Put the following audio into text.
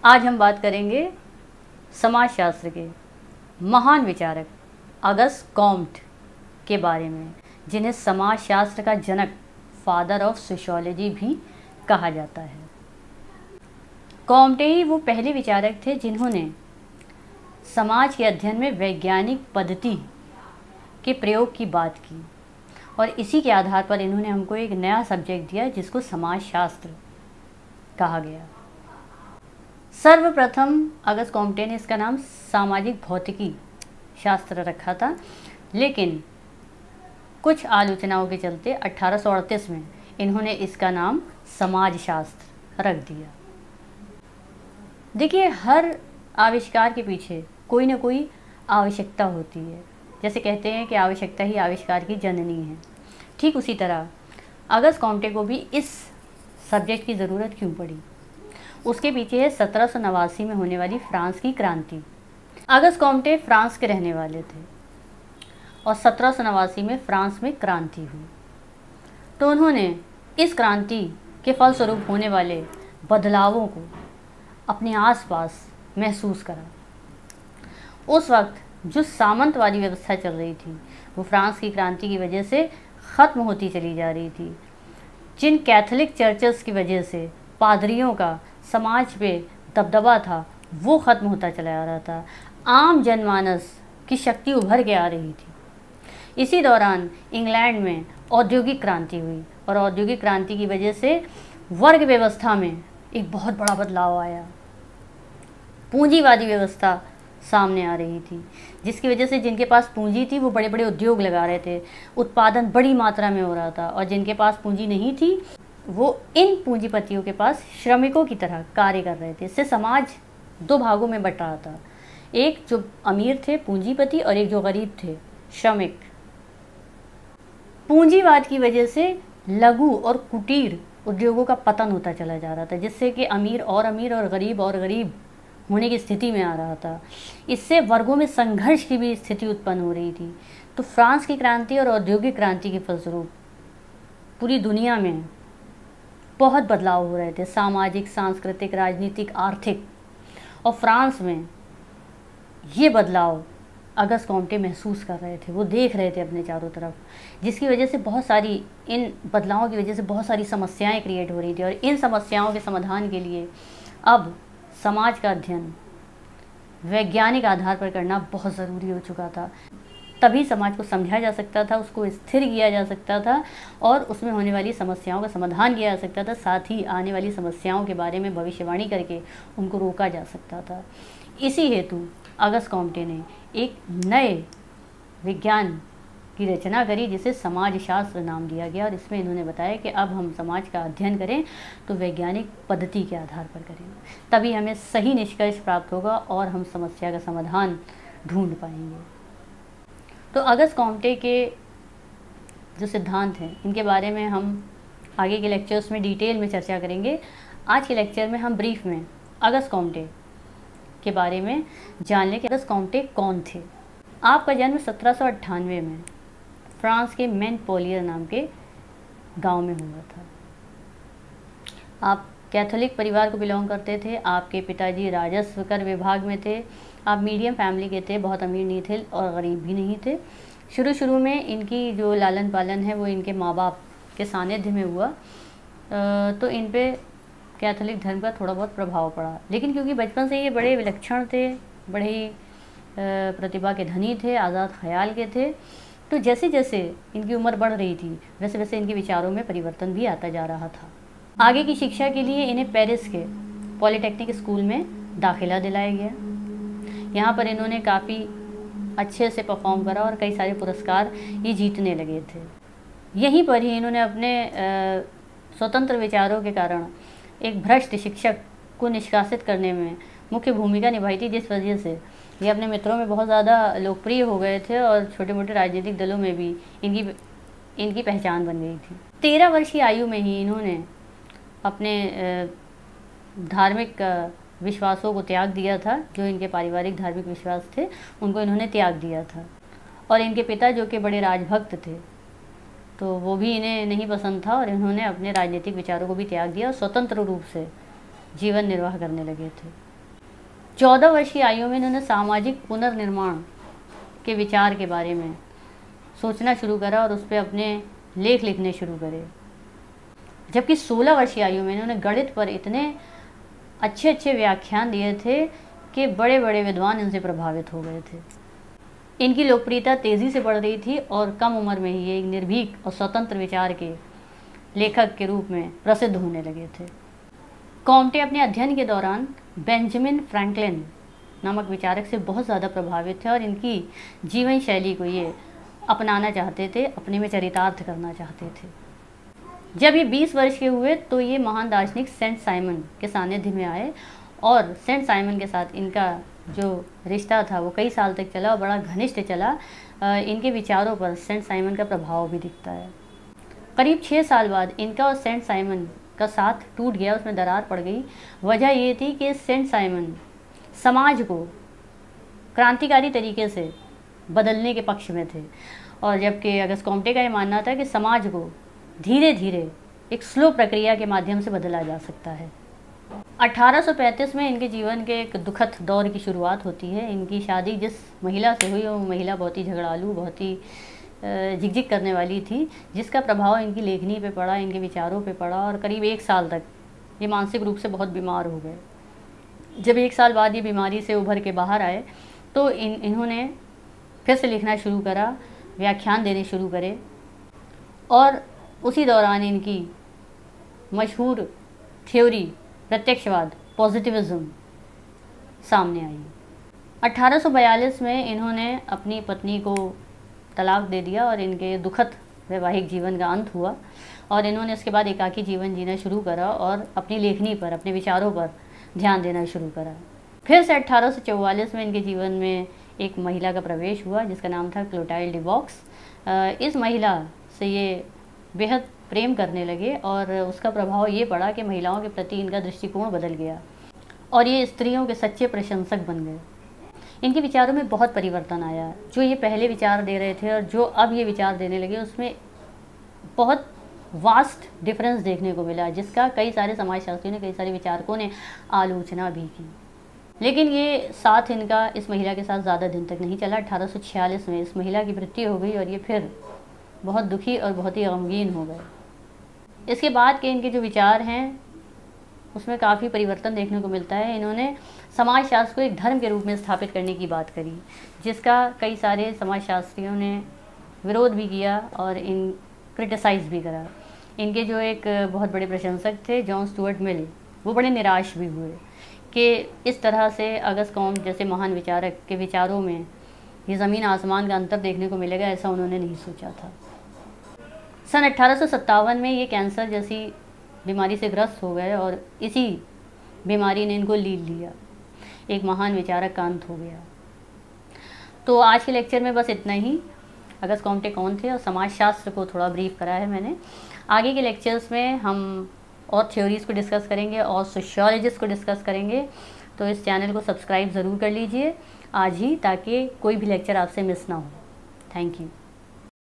आज हम बात करेंगे समाजशास्त्र के महान विचारक अगस्ट कॉम्ट के बारे में, जिन्हें समाजशास्त्र का जनक, फादर ऑफ सोशियोलॉजी भी कहा जाता है। कॉम्टे ही वो पहले विचारक थे जिन्होंने समाज के अध्ययन में वैज्ञानिक पद्धति के प्रयोग की बात की, और इसी के आधार पर इन्होंने हमको एक नया सब्जेक्ट दिया जिसको समाजशास्त्र कहा गया। सर्वप्रथम अगस्ट कॉम्टे ने इसका नाम सामाजिक भौतिकी शास्त्र रखा था, लेकिन कुछ आलोचनाओं के चलते 1838 में इन्होंने इसका नाम समाजशास्त्र रख दिया। देखिए, हर आविष्कार के पीछे कोई ना कोई आवश्यकता होती है। जैसे कहते हैं कि आवश्यकता ही आविष्कार की जननी है, ठीक उसी तरह अगस्ट कॉम्टे को भी इस सब्जेक्ट की ज़रूरत क्यों पड़ी, उसके पीछे है 1789 में होने वाली फ्रांस की क्रांति। अगस्ट कॉम्टे फ्रांस के रहने वाले थे और 1789 में फ्रांस में क्रांति हुई, तो उन्होंने इस क्रांति के फलस्वरूप होने वाले बदलावों को अपने आसपास महसूस करा। उस वक्त जो सामंतवादी व्यवस्था चल रही थी वो फ्रांस की क्रांति की वजह से ख़त्म होती चली जा रही थी। जिन कैथोलिक चर्चेस की वजह से पादरियों का समाज पे दबदबा था वो ख़त्म होता चला जा रहा था। आम जनमानस की शक्ति उभर के आ रही थी। इसी दौरान इंग्लैंड में औद्योगिक क्रांति हुई और औद्योगिक क्रांति की वजह से वर्ग व्यवस्था में एक बहुत बड़ा बदलाव आया। पूंजीवादी व्यवस्था सामने आ रही थी, जिसकी वजह से जिनके पास पूंजी थी वो बड़े बड़े उद्योग लगा रहे थे, उत्पादन बड़ी मात्रा में हो रहा था, और जिनके पास पूंजी नहीं थी वो इन पूंजीपतियों के पास श्रमिकों की तरह कार्य कर रहे थे। इससे समाज दो भागों में बट रहा था, एक जो अमीर थे पूंजीपति और एक जो गरीब थे श्रमिक। पूंजीवाद की वजह से लघु और कुटीर उद्योगों का पतन होता चला जा रहा था, जिससे कि अमीर और गरीब होने की स्थिति में आ रहा था। इससे वर्गों में संघर्ष की भी स्थिति उत्पन्न हो रही थी। तो फ्रांस की क्रांति और औद्योगिक क्रांति के फलस्वरूप पूरी दुनिया में बहुत बदलाव हो रहे थे, सामाजिक, सांस्कृतिक, राजनीतिक, आर्थिक। और फ्रांस में ये बदलाव अगस्ट कॉम्टे महसूस कर रहे थे, वो देख रहे थे अपने चारों तरफ, जिसकी वजह से बहुत सारी, इन बदलावों की वजह से बहुत सारी समस्याएं क्रिएट हो रही थी। और इन समस्याओं के समाधान के लिए अब समाज का अध्ययन वैज्ञानिक आधार पर करना बहुत ज़रूरी हो चुका था। तभी समाज को समझा जा सकता था, उसको स्थिर किया जा सकता था और उसमें होने वाली समस्याओं का समाधान किया जा सकता था। साथ ही आने वाली समस्याओं के बारे में भविष्यवाणी करके उनको रोका जा सकता था। इसी हेतु अगस्ट कॉम्टे ने एक नए विज्ञान की रचना करी जिसे समाजशास्त्र नाम दिया गया, और इसमें इन्होंने बताया कि अब हम समाज का अध्ययन करें तो वैज्ञानिक पद्धति के आधार पर करें, तभी हमें सही निष्कर्ष प्राप्त होगा और हम समस्या का समाधान ढूंढ पाएंगे। तो अगस्ट कॉम्टे के जो सिद्धांत हैं इनके बारे में हम आगे के लेक्चर्स में डिटेल में चर्चा करेंगे। आज के लेक्चर में हम ब्रीफ में अगस्ट कॉम्टे के बारे में जान लें कि अगस्ट कॉम्टे कौन थे। आपका जन्म 1798 में फ्रांस के मोंटपेलियर नाम के गांव में हुआ था। आप कैथोलिक परिवार को बिलोंग करते थे। आपके पिताजी राजस्व कर विभाग में थे। आप मीडियम फैमिली के थे, बहुत अमीर नहीं थे और गरीब भी नहीं थे। शुरू में इनकी जो लालन पालन है वो इनके माँ बाप के सानिध्य में हुआ, तो इन पे कैथोलिक धर्म का थोड़ा बहुत प्रभाव पड़ा। लेकिन क्योंकि बचपन से ये बड़े विलक्षण थे, बड़े ही प्रतिभा के धनी थे, आज़ाद ख्याल के थे, तो जैसे जैसे इनकी उम्र बढ़ रही थी वैसे वैसे इनके विचारों में परिवर्तन भी आता जा रहा था। आगे की शिक्षा के लिए इन्हें पेरिस के पॉलिटेक्निक स्कूल में दाखिला दिलाया गया। यहाँ पर इन्होंने काफ़ी अच्छे से परफॉर्म करा और कई सारे पुरस्कार ये जीतने लगे थे। यहीं पर ही इन्होंने अपने स्वतंत्र विचारों के कारण एक भ्रष्ट शिक्षक को निष्कासित करने में मुख्य भूमिका निभाई थी, जिस वजह से ये अपने मित्रों में बहुत ज़्यादा लोकप्रिय हो गए थे और छोटे मोटे राजनीतिक दलों में भी इनकी पहचान बन गई थी। 13 वर्ष की आयु में ही इन्होंने अपने धार्मिक विश्वासों को त्याग दिया था। जो इनके पारिवारिक धार्मिक विश्वास थे उनको इन्होंने त्याग दिया था, और इनके पिता जो कि बड़े राजभक्त थे तो वो भी इन्हें नहीं पसंद था और इन्होंने अपने राजनीतिक विचारों को भी त्याग दिया और स्वतंत्र रूप से जीवन निर्वाह करने लगे थे। 14 वर्ष की आयु में इन्होंने सामाजिक पुनर्निर्माण के विचार के बारे में सोचना शुरू करा और उस पर अपने लेख लिखने शुरू करे। जबकि 16 वर्ष की आयु में इन्होंने गणित पर इतने अच्छे अच्छे व्याख्यान दिए थे कि बड़े बड़े विद्वान इनसे प्रभावित हो गए थे। इनकी लोकप्रियता तेज़ी से बढ़ रही थी और कम उम्र में ही एक निर्भीक और स्वतंत्र विचार के लेखक के रूप में प्रसिद्ध होने लगे थे। कॉम्टे अपने अध्ययन के दौरान बेंजामिन फ्रैंकलिन नामक विचारक से बहुत ज़्यादा प्रभावित थे और इनकी जीवन शैली को ये अपनाना चाहते थे, अपने में चरितार्थ करना चाहते थे। जब ये 20 वर्ष के हुए तो ये महान दार्शनिक सेंट साइमन के सानिध्य में आए और सेंट साइमन के साथ इनका जो रिश्ता था वो कई साल तक चला और बड़ा घनिष्ठ चला। इनके विचारों पर सेंट साइमन का प्रभाव भी दिखता है। करीब 6 साल बाद इनका और सेंट साइमन का साथ टूट गया, उसमें दरार पड़ गई। वजह ये थी कि सेंट साइमन समाज को क्रांतिकारी तरीके से बदलने के पक्ष में थे और जबकि अगस्त कॉम्टे का ये मानना था कि समाज को धीरे धीरे एक स्लो प्रक्रिया के माध्यम से बदला जा सकता है। 1835 में इनके जीवन के एक दुखद दौर की शुरुआत होती है। इनकी शादी जिस महिला से हुई वो महिला बहुत ही झगड़ालू, बहुत ही झिकझिक करने वाली थी, जिसका प्रभाव इनकी लेखनी पे पड़ा, इनके विचारों पे पड़ा और करीब 1 साल तक ये मानसिक रूप से बहुत बीमार हो गए। जब 1 साल बाद ये बीमारी से उभर के बाहर आए तो इन्होंने फिर से लिखना शुरू करा, व्याख्यान देने शुरू करे और उसी दौरान इनकी मशहूर थ्योरी प्रत्यक्षवाद, पॉजिटिविज्म सामने आई। 1842 में इन्होंने अपनी पत्नी को तलाक दे दिया और इनके दुखद वैवाहिक जीवन का अंत हुआ और इन्होंने इसके बाद एकाकी जीवन जीना शुरू करा और अपनी लेखनी पर, अपने विचारों पर ध्यान देना शुरू करा। फिर से 1844 में इनके जीवन में एक महिला का प्रवेश हुआ जिसका नाम था क्लोटाइल डिवॉक्स। इस महिला से ये बेहद प्रेम करने लगे और उसका प्रभाव ये पड़ा कि महिलाओं के प्रति इनका दृष्टिकोण बदल गया और ये स्त्रियों के सच्चे प्रशंसक बन गए। इनके विचारों में बहुत परिवर्तन आया। जो ये पहले विचार दे रहे थे और जो अब ये विचार देने लगे उसमें बहुत वास्ट डिफरेंस देखने को मिला, जिसका कई सारे समाजशास्त्रियों ने, कई सारे विचारकों ने आलोचना भी की। लेकिन ये साथ इनका इस महिला के साथ ज़्यादा दिन तक नहीं चला। 1846 में इस महिला की मृत्यु हो गई और ये फिर बहुत दुखी और बहुत ही गमगीन हो गए। इसके बाद के इनके जो विचार हैं उसमें काफ़ी परिवर्तन देखने को मिलता है। इन्होंने समाजशास्त्र को एक धर्म के रूप में स्थापित करने की बात करी, जिसका कई सारे समाजशास्त्रियों ने विरोध भी किया और इन क्रिटिसाइज़ भी करा। इनके जो एक बहुत बड़े प्रशंसक थे जॉन स्टुअर्ट मिल, वो बड़े निराश भी हुए कि इस तरह से अगस्त कॉम्टे जैसे महान विचारक के विचारों में ये ज़मीन आसमान का अंतर देखने को मिलेगा, ऐसा उन्होंने नहीं सोचा था। सन 1857 में ये कैंसर जैसी बीमारी से ग्रस्त हो गए और इसी बीमारी ने इनको लील लिया। एक महान विचारक का अंत हो गया। तो आज के लेक्चर में बस इतना ही। अगस्त कॉम्टे कौन थे और समाजशास्त्र को थोड़ा ब्रीफ करा है मैंने। आगे के लेक्चर्स में हम और थ्योरीज़ को डिस्कस करेंगे और सोशियोलॉजिस्ट को डिस्कस करेंगे। तो इस चैनल को सब्सक्राइब ज़रूर कर लीजिए आज ही, ताकि कोई भी लेक्चर आपसे मिस ना हो। Thank you.